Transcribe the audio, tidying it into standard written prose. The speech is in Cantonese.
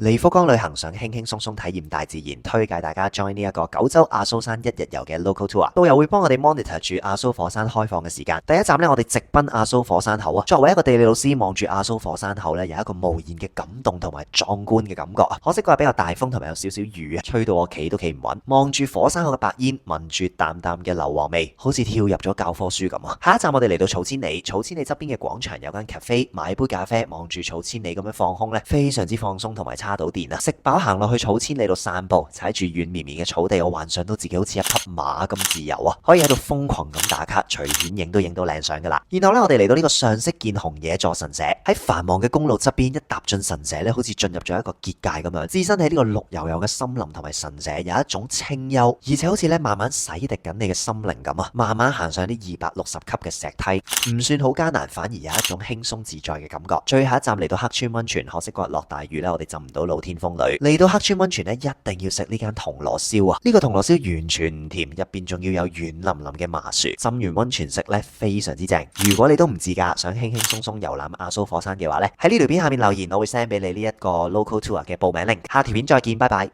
嚟福岡旅行想輕輕鬆鬆體驗大自然，推介大家 join 呢一個九州阿蘇山一日遊嘅 local tour。導遊會幫我哋 monitor 住阿蘇火山開放嘅時間。第一站呢，我哋直奔阿蘇火山口啊。作為一個地理老師，望住阿蘇火山口呢，有一個無言嘅感動同埋壯觀嘅感覺啊。可惜嗰日比較大風同埋有少少雨啊，吹到我企都企唔穩。望住火山口嘅白煙，聞住淡淡嘅硫磺味，好似跳入咗教科書咁啊。下一站我哋嚟到草千里，草千里側邊嘅廣場有間 cafe， 買杯咖啡，望住草千里咁樣放空呢，非常之放鬆同埋叉到電啊。食飽行落去草千里度散步，踩住軟綿綿嘅草地，我幻想到自己好似一匹馬咁自由啊，可以喺度瘋狂咁打卡，隨便影都影到靚相噶啦。然後呢，我哋嚟到呢個上色見紅野座神社，喺繁忙嘅公路側邊，一踏進神社呢，好似進入咗一個結界咁樣，置身喺呢個綠油油嘅森林同埋神社，有一種清幽，而且好似呢慢慢洗滌緊你嘅心靈咁啊。慢慢行上啲260級嘅石梯，唔算好艱難，反而有一種輕鬆自在嘅感覺。最後一站嚟到黑川溫泉，可惜嗰日落大雨呢，我哋浸唔到露天風呂。嚟到黑川溫泉呢，一定要食呢間銅鑼燒啊！呢個銅鑼燒完全唔甜，入邊仲要有軟腍腍嘅麻薯，浸完溫泉食呢，非常之正。如果你都唔自駕，想輕輕鬆鬆遊覽阿蘇火山嘅話呢，喺呢條片下面留言，我會 send 俾你呢一個 local tour 嘅報名 link。下條片再見，拜拜。